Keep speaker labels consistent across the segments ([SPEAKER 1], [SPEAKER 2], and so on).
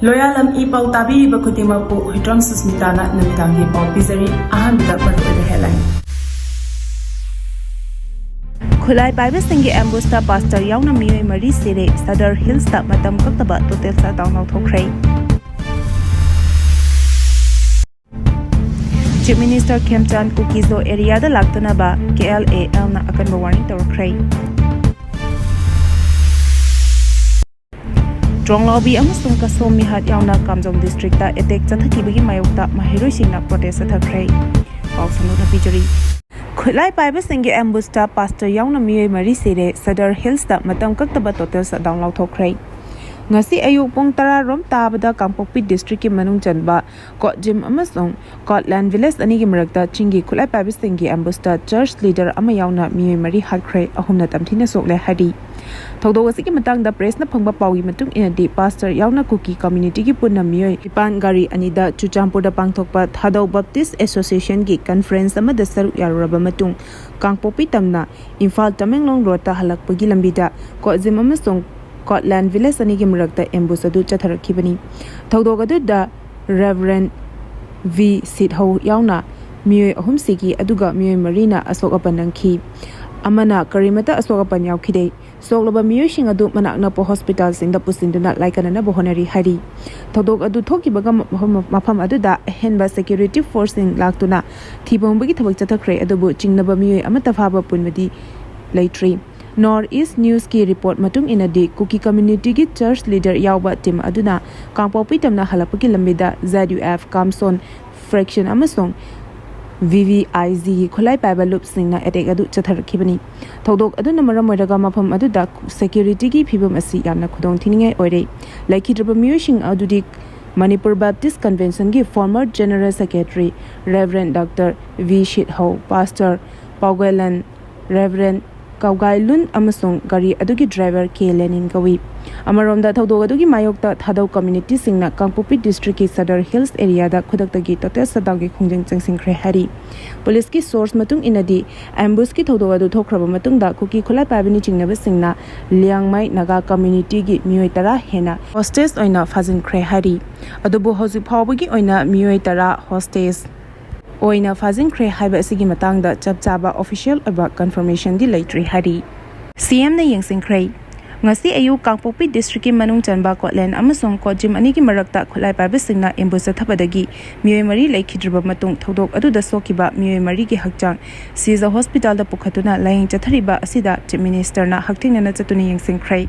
[SPEAKER 1] Loyalam E-PAO tabi bakutimapu hitram susmitana namitangi pau pizari ahan bidak maru headline.
[SPEAKER 2] Khutlai Paibasingi ambusta pastor Yaona Mioi Mari Sire Sadar Hills ta matam kaktaba total sa down Khunja. Chief Minister Khunja Kukisingna area da laktana ba KLAL na akan ba warning Khunja. Strong lobby amasung kasom mihat Yaona Kamjong district ta attack chathaki bagi mayokta mahiroi singna protest Khunja. Pausanu na pijari. Khutlai Paibasingi ambusta pastor Yaona Mioi Mari Sire Sadar Hills ta matam kaktaba total sa down Khunja. Ngasi ayuk pong tara rom tabada Kangpokpi district ki manung chanba ko jim amasong Scotland village ani ki marakta chingi Khutlai Paibasingi ambusta church leader ama Yaona Mioi Mari Khunja ahumna tamthina sokle hadi thogdo wasi ki matang da press na phangba pawi matung ina di pastor Yaona Kuki community ki punna Mioi ipan gari anida Chuchampur da pangthokpa Thadau Baptist Association ki conference ama da saru yaruraba matung Kangpokpi tamna Imphal Tamenglong road ta halakpagi lambida ko jim amasong Scotland village ani ki marakta ambush adu chatharakibani thogdog adu da Reverend V Sitho Yaona Mioi ahum sigi aduga Mioi Marina asok apanangki amana karimata asok apan yaukhide soklaba Mioi sing adu manakna po hospital sing da pusinduna laikana na bohonari hari thogdog adu thokibaga mafam adu da henba security force in laktuna thibongbagi thabak chathakhre adubu chingnaba Mioi amata phaba punmadi leitri Northeast News ki report matung inadi Kuki community ki church leader yauba team aduna Kangpokpi tamna halapaki lambida ZUF Kamson fraction amasong VVIZ Khutlai Paiba loop singna attack adu chatharakibani thogdok aduna maram moiraga mafam aduda security ki phibam asi yamna khudong thiningai oire laikhidraba Mioi sing adudi Manipur Baptist Convention ki former General Secretary Reverend Dr. V Sitho Pastor Paugelan Reverend Kaugailun amasong gari adugi driver K Lenin gawi amaromda thogdog adugi mayokta Thadau community singna Kangpokpi district ki Sadar Hills area da khudaktagi total sadagi khungjang changsingkhre hari police ki source matung inadi ambush ki thogdog adu thokraba matung da Kuki Khutlai Paibani chingnaba singna Liangmai Naga community gi Mioi tara hena hostage oina Fajilkhre hari adubu hoji phawbagi oina Mioi tara hostage Oina Fajilkhre haiba asigi matangda chapchaba official aba confirmation di leitri hari CM na yengsingkhre ngasi ayu Kangpokpi district ki manung chanba Scotland amasong kojim ani ki marakta Khutlai Paibasingna ambush thabadagi Mioi Mari laikhidrba matung thogdok aduda sokiba Mioi Mari ki hakchang Siza hospital da pukhatuna laying chathariba asida chief minister na haktingna na chatuni yengsingkhre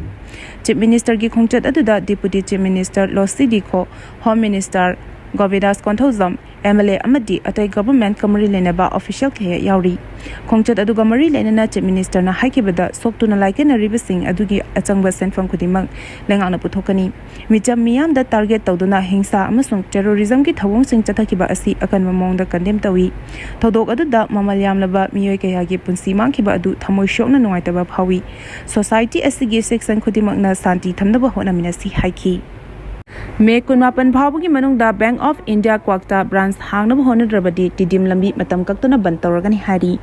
[SPEAKER 2] chief minister ki khongchat aduda deputy chief minister Losi Dikho home minister Govidas Konthozam MLA amadi atai government kamari lenaba official khe yauri khongchat aduga mari lenana chief minister na haikibada soktuna laikena ribising adugi achangba senfam khudimang lengana puthokani micham miyam da target tawduna hingsa amasung terrorism ki thawong sing chathakiba asi akan mamong da condemn tawi thodok aduda mamalyam laba Mioi kaya gi punsi mangkhiba adu thamoi shokna nungaitaba phawi society asigi section khudimang na santi thamnaba hona minasi haiki May Kunmapan Pawagi Manungda Bank of India Kwakta branch Hangnab Honadrabadi Tidim Lambi Matam Kaktana Bantoragani Hari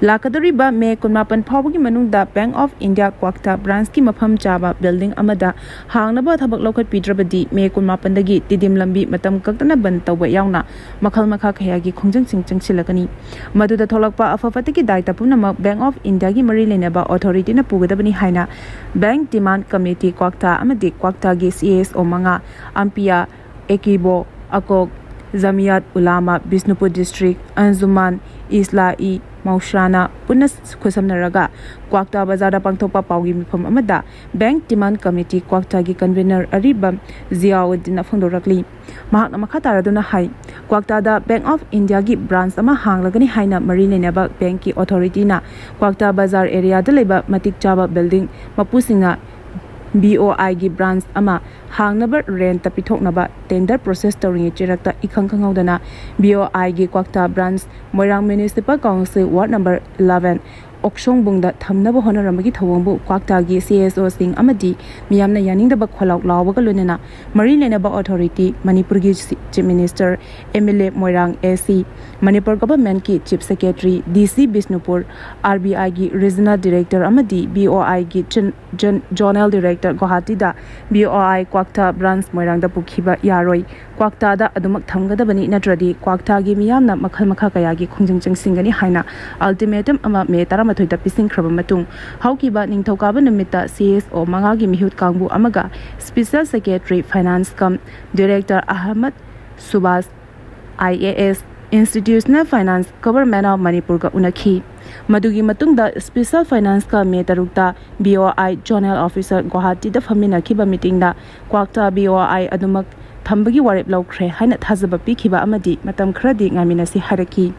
[SPEAKER 2] Lakadariba May Kunmapan Pawagi Manungda Bank of India Kwakta branch ki mafam chaba building amada Hangnaba Thabak Lokat Pidrabadi May Kunmapandagi Tidim Lambi Matam Kaktana Bantawa Yauna Makhal Makha Khayagi Khongjang Singchang Silakani Maduda Tholakpa Afafataki Daita Punama Bank of India gi Mari Lenaba authority na pugadabani haina Bank Demand Committee Kwakta amadi Kwakta gi CSO manga Ampia Ekibo Akok Zamiyat Ulama Bisnupur District Anzuman Isla-i Maushana Punas Khusamnaraga Kwakta Bazara Pangthokpa Pawgi Mifam Amada Bank Demand Committee Kwakta gi convener Aribam Ziauddin Phongdorakli Mahakna Makataraduna Hai Kwakta da Bank of India gi branch ama hanglagani haina mari lenaba bank ki authority na Kwakta Bazar area da leba matik chaba building mapusingna BOI gi branch ama hangnaba rent ta pithoknaba tender process tawring chirakta ikhang khangawdana BOI gi Kwakta branch Moirang Municipal Council Ward number 11 ꯑꯣꯛꯁꯣꯡꯕꯨꯡꯗ ꯊꯝꯅꯕ ꯍꯣꯠꯅꯔꯝꯕꯒꯤ ꯊꯧꯑꯣꯡꯕꯨ ꯀ꯭ꯋꯥꯛꯇꯥꯒꯤ CSOꯁꯤꯡ ꯑꯃꯗꯤ ꯃꯤꯌꯥꯝꯅ ꯌꯥꯅꯤꯡꯗꯕ ꯈꯣꯜꯂꯥꯎ ꯂꯥꯎꯕꯒ ꯂꯣꯏꯅꯅ ꯃꯔꯤ ꯂꯩꯅꯕ authority ꯃꯅꯤꯄꯨꯔꯒꯤ chief minister MLA Moirang AC Manipur ꯒꯚꯔꯟꯃꯦꯟꯠꯀꯤ chief secretary DC Bishnupur RBIꯒꯤ ꯔꯤꯖꯅꯦꯜ ꯗꯤꯔꯦꯛꯇꯔ ꯑꯃꯗꯤ BOIꯒꯤ ꯖꯣꯅꯦꯜ ꯗꯤꯔꯦꯛꯇꯔ ꯒꯨꯋꯥꯍꯥꯇꯤꯗ BOI ꯀ꯭ꯋꯥꯛꯇꯥ ꯕ꯭ꯔꯥꯟꯆ ꯃꯣꯏꯔꯥꯡꯗ ꯄꯨꯈꯤꯕ ꯌꯥꯔꯣꯏ ꯀ꯭ꯋꯥꯛꯇꯥꯗ ꯑꯗꯨꯃꯛ ꯊꯝꯒꯗꯕꯅꯤ ꯅꯠꯇ꯭ꯔꯗꯤ ꯀ꯭ꯋꯥꯛꯇꯥꯒꯤ ꯃꯤꯌꯥꯝꯅ ꯃꯈꯜ ꯃꯈꯥ ꯀꯌꯥꯒꯤ ꯈꯣꯡꯖꯪ ꯆꯪꯁꯤꯟꯒꯅꯤ ꯍꯥꯏꯅ ꯑꯜꯇꯤꯃꯦꯇꯝ ꯑꯃ ꯃꯦ 11ꯗ ꯄꯤꯁꯤꯟꯈ꯭ꯔꯕ ꯃꯇꯨꯡ ꯍꯧꯈꯤꯕ ꯅꯤꯡꯊꯧꯀꯥꯕ ꯅꯨꯃꯤꯠꯇ CSO 5ꯒꯤ ꯃꯤꯍꯨꯠ ꯀꯥꯡꯕꯨ ꯑꯃꯒ special secretary finance cum director Ahmad ꯁꯨꯕꯥꯁ IAS Institutional Finance Government of Manipurga unakhi madugi matungda Special Finance ka May 3 BOI Zonal Officer Guwahati da faminakhiba meeting da Kwakta BOI adumak thambagi warep laukhre haina thazaba pikhiba amadi matam khradi ngaminasi haraki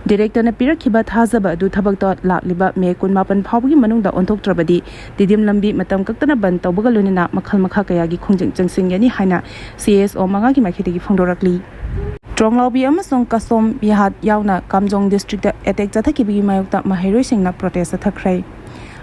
[SPEAKER 2] director na pirakhiba thazaba adu thabakta lakliba May 18 phawgi manungda onthoktrabadi didim lambi matam kaktana ban tawbaga lonina makhal makha kayagi khongjeng changsingyani haina CSO 5 gi makhidagi phongdorakli Tronglaubi amasung kasom bihat yauna kamjong district attack jathakibigi mayokta mahairoi protest thakrai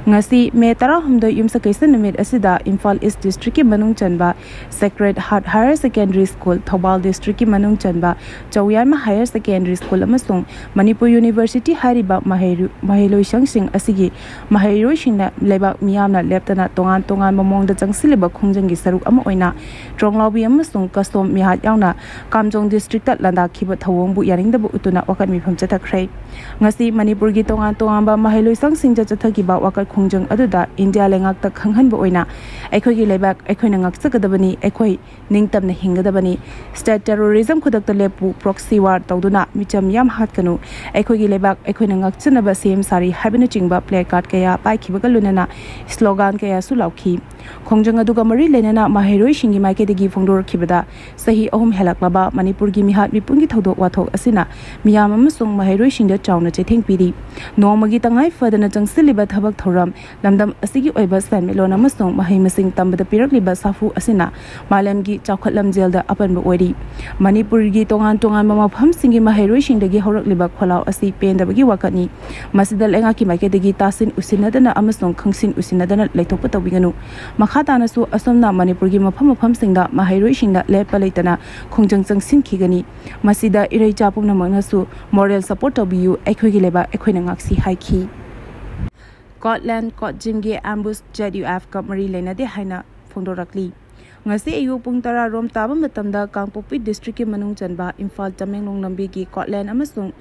[SPEAKER 2] ngasi May 10 yumsakaisa numit asida Imphal East district ki manung chanba Sacred Heart Higher Secondary School Thobal district ki manung chanba Chawyama Higher Secondary School amasung Manipur University hariba mahairoi sing asigi mahairoi singna leba miyamna leptana tongan mamongda changsiliba khongjang gi saruk ama oina Tronglaubi amasung kasom mihat yauna kamjong district ta landa khiba thawongbu yaringdabu utuna wakat mifam chathakrai ngasi Manipur gi tongan ba mahairoi sing chathakiba wakat khongjang aduda India lengak ta khanghanba oina aikhoi gi lebak aikhoi na ngakchagadabani aikhoi ningtamna hingadabani state terrorism khudakta lepu proxy war tawduna micham yam hatkanu aikhoi gi lebak aikhoi na ngakchanaba sem sari habina chingba play card kaya paikhibaga lunana slogan kaya sulauki khongjang aduga mari lenana mahairoi singi maikedigi phongdor khibada sahi ahum helaklaba Manipur gi mihat mipungi thodok wathok asina miyam amasung mahairoi singda chauna chetheng piri nomagi tangai fadana changsiliba thabak thoram lamdam asigi oiba sanmelon amasung mahai masing tambada pirakliba safu asina malamgi chawkhatlam jelda apanba oiri Manipur gi tongan mafam singi mahairoi singdagi horakliba kholaw asi pendabagi wakani masidal enga ki maikedagi tasin usinadana amasung khangsin usinadana leithokpa tawbiganu makhatana su asomna Manipur gi mafam singda mahairoi singda lepa leitana khongjang changsin khigani masida irei chapumna mangnasu moral support tobiyu aikhoigi leba aikhoina ngaksi haiki Scotland Jimge ambush JUF Kamari Lenade Haina Fondorakli. Ngasi ayu pung tara rom taba matamda Kangpokpi district ki manung chanba Imphal Tamenglong lambi ki Scotland amasung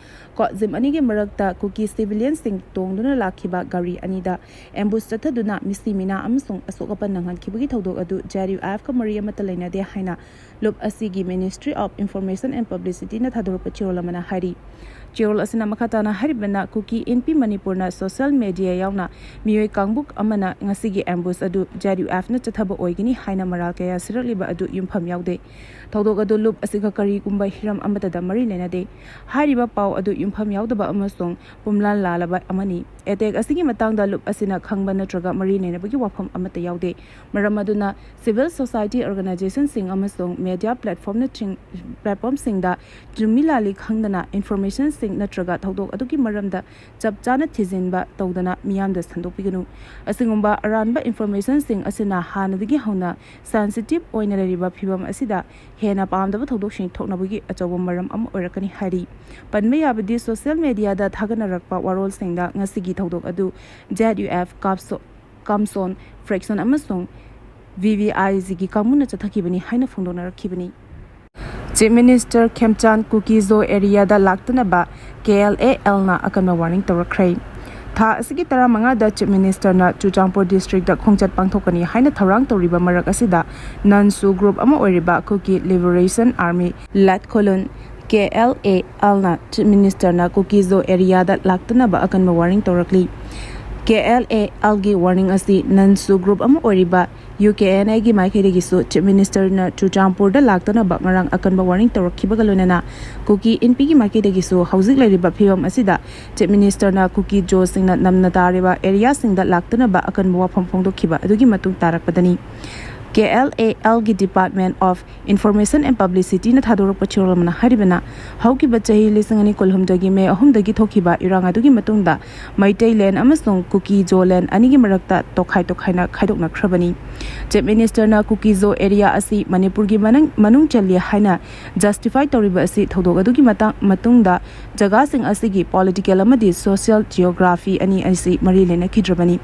[SPEAKER 2] Jim ani ki marakta Kuki civilian sing tongduna lakhiba gari anida ambush chathaduna misimina amasung asokapan nanghan khibagi thodok adu JUF Kamari amata Lenade Haina Lup asigi Ministry of Information and Publicity na thadorpa chirolamana hari Chirol asina makhatana haribana Kuki NP Manipurna social media yauna Mioi kangbuk amana ngasigi ambush adu JUF na chathaba oigini haina maral kaya siraliba adu yumpham yaude thodok adu lup asiga kari kumba hiram amata da mari lenade hariba pau adu yumpham yaudaba amasung pumlan lalaba amani attack asigi matangda lup asina khangba natraga mari lenabagi wafam amata yaude maram aduna civil society organization sing amasung media platform sing da jumilali khangdana information sing natraga thodok adugi maramda chapchana thijinba tawdana miyamda sandopiganu asingumba aranba information sing asina hanadigi hauna sensitive oina riba phibam asida hena pamdaba thodok sing thoknabagi achobo maram am oirakani hari panme yabadi social media da thagana rakpa warol singda ngasigi thodok adu JUF Kamson fraction amasung VVIZ gi kamuna chathakibani haina phongdona rakhibani Chief Minister Khemchan Kukizo area da laktanaba KLAL na akanma warning tawrakrai tha asigi tara manga da Chief Minister na Chuchampur district da khongchat pangthokani haina tharang tawriba marak asida Nansu group ama oiriba Kuki Liberation Army Latkolon KLAL na Chief Minister na Kukizo area da laktanaba akanma warning tawrakli KLAL gi warning asi Nansu group ama oiriba UKNA gi maikherigi su Chief Minister na Chuchampur da laktana ba ngarang akanba warning tawrakhibaga lonana Kuki NP gi maikherigi su hauzik lariba phibam asida Chief Minister na Kuki Jo singna namna tariba area singda laktana ba akanba wafam phongdokhiba adugi matung tarakpadani KLAL gi Department of Information and Publicity na thadorok pachirolamna haribana hauki bachahi lisangani kolhumdagi me ahumdagi thokiba irang adugi matungda Maitailand amasung Kukizo land anigi marakta tokhai na khaidokna khrabani Chief Minister na Kukizo area asi Manipur gi manung challi haina justify tawriba asi thodok adugi matungda jaga sing asigi political amadi social geography ani asi marilena khidrabani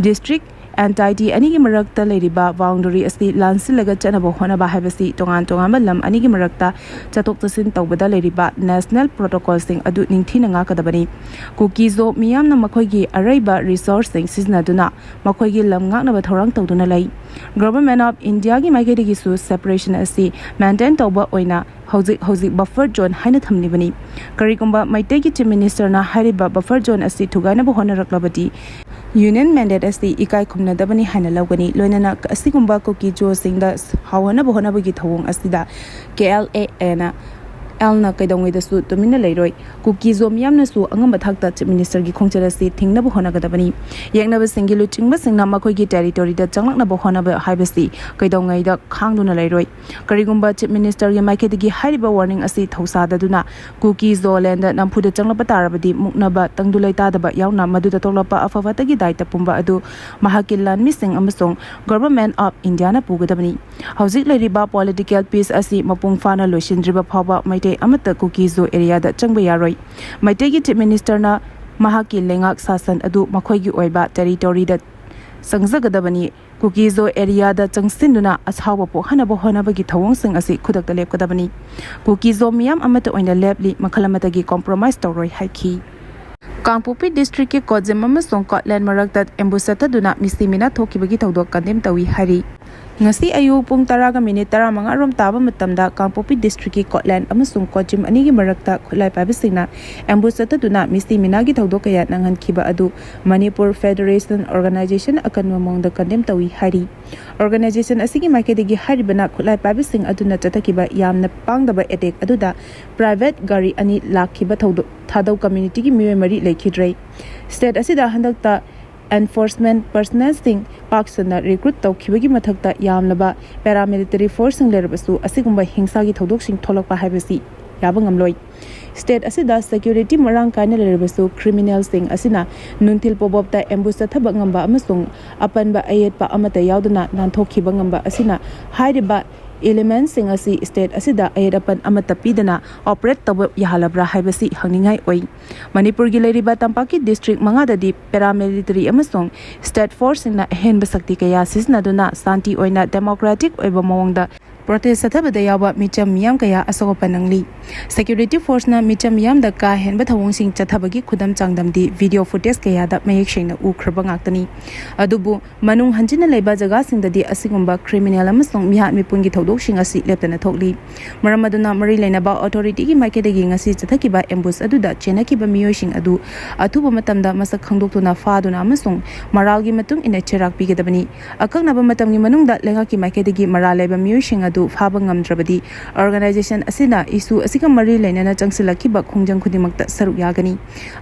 [SPEAKER 2] district Anti anigi marakta leriba boundary asi lansilaga chanaba honaba habasi tongan lam anigi marakta chatok tasin tawbada leriba national protocol sing adu ningthina nga kadabani Kukizo miyamna makhoigi araiba resourcing siznaduna makhoigi lam ngaknaba thorang tawduna lai Government of India gi maigedigi su separation asi maintain tawba oina hauzik buffer zone haina thamnibani karigumba maitegi chief minister na hariba buffer zone asi thugana bo honaraklabati Union mandate asi ikai khumna dabani haina lawgani loinana asigumba Kukizo singda hawana bo honabagi thawong asida KLA na Elna kaidongwei da su tumina leiroi Kukizo miyamna su angamba thakta chief minister gi khongchara si thingna bo honagadabani yengnaba singilu chingba singna makhoi gi territory da changlakna bo honaba haibasi kaidongwei da khangduna leiroi karigumba chief minister gi maikedi hariba warning asi thausa daduna Kukizo land da nampu da changlapa tarabadi muknaba tangdulai ta daba yauna maduda toklapa afawata gi daita pumba adu mahakillan mising amasong government of India na pugadabani hauzik leiriba political peace asi mapung fana loisindriba phawba maite amata Kukizo area da changba yaroi maitegi chief minister na mahaki lengak sasan adu makhoigi oiba territory da sangzagadabani Kukizo area da changsinduna ashawa po hanabo honabagi thawong sing asi khudakta lepkadabani Kukizo miyam amata oina lepli makhalamata gi compromise tawroi haiki Kangpopi district ke Kojim amasong Khutlai marakta embusata duna misimina thokibagi thawdok kandem tawi hari ngasi ayu pung 10:15 rom taba matamda Kangpopi district ki Khutlai amasung Kojim anigi marakta Khutlai Paibasingi ambusata duna misimina gi thawdok kaya nangan khiba adu Manipur Federation Organization akanwa mongda kandem tawi hari organization asigi makedegi haribana Khutlai Paibasingi aduna chatakiba yamna pangdaba attack aduda private gari ani lakhiba thadau community gi mioi mari lekhidrei state asida handakta enforcement personnel sing paksana recruit tawkhibagi mathakta yamlaba paramilitary force sing lerbasu asigumba hingsa gi thodok sing tholakpa haibasi yabangamloi state asida security marang kaina lerbasu criminal sing asina nunthil pobopta ambush thabak ngamba amasung apanba ayetpa amata yauduna nanthokhiba ngamba asina haidiba elements sing asi state asida ayerapan amata pidana operate taw yahalabra haibasi hangningai oi Manipur gi leriba tampaki district mangadadi paramilitary amasong state force na henba sakti kaya sisnaduna santi oina democratic oiba mawangda protest athabada yawa micham miyam kaya asogopa nangli security force na micham miyam da ka henba thawong sing chathabagi khudam changdamdi video footage kaya da mayek shengna ukhraba ngaktani adubu manung hanjina leiba jaga singdadi asigumba criminal amasong miha mipungi thawdok sing asi leptana thokli maramaduna mari leinaba authority gi makedegi ngasi chathakiba ambush aduda chenakiba mioi sing adu athuba matamda masak khangdoktuna faduna amasong maralgi matung ina cherak pigedabani akaknaba matamgi manungda lengaki makedegi maral leiba mioi sing adu faba ngamdrabadi organization asina isu asika mari leinana changsilakiba khungjang khudimakta saruk yagani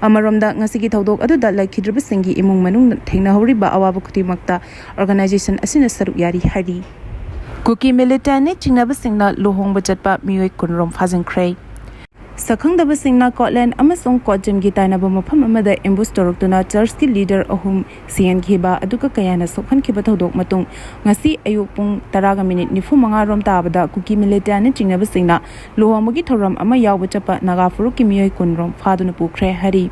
[SPEAKER 2] amaromda ngasigi thodok aduda laikhidraba singi imung manung thengna horiba awaba khudimakta organization asina saruk yari hari Kuki military chingnaba singna lohongba chatpa Mioi kunrom Fajilkhre Sakhangdaba singna Khutlai amasong Kojim gi tainaba mafam amada ambush toroktuna church ki leader ahum sian khiba aduka kayana sokhan khiba thodok matung ngasi ayuk pung 10:45 rom tabada Kuki military chingnaba singna lohonggi thoram ama yawba chapa naga furuk ki Mioi kunrom phaduna pukhre hari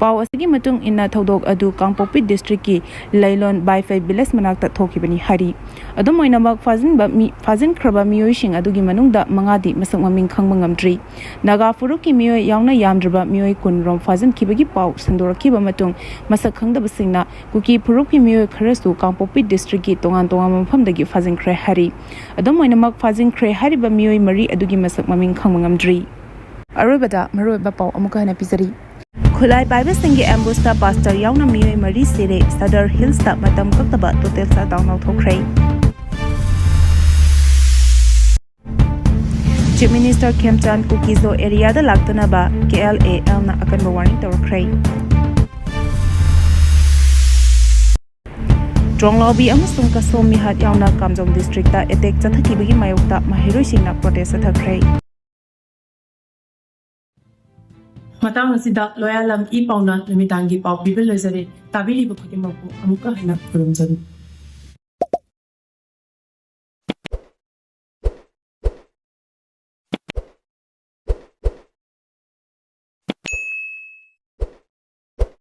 [SPEAKER 2] Pau asigi matung inna thodok adu Kangpopi district ki Lailon Baifai village manakta thokibani hari adumoina mak Fajilkhre Mioi sing adugi manungda mangadi masak maming khangba ngamdri naga Furuki Mioi Yaona yamdraba Mioi kunrom Fajilkhibagi pau sandorakiba matung masak khangdaba singna Kuki Furuki Mioi kharasu Kangpopi district ki tongan mafamdagi Fajilkhre hari adumoina mak Fajilkhre hariba Mioi mari adugi masak maming khangba ngamdri arobada maroba pau amuka hana pizari Khutlai Paibasingi ambush ta pastor Yaona Mioi mari Sire Sadar Hills ta matam kaktaba total sa down thokhrei Chief Minister Kemchan Kukizo area da laktana ba KLAL na akan warning tawkhrai Strong lobby amasung kasom mihat yauna kamjong district ta attack chathakibagi mayokta mahiroisingna protest chathakre.
[SPEAKER 1] Matang asida loyalam E-PAO na namitanggi pao bibil lezari tabili bakudi mapu amuka hina kurumjari.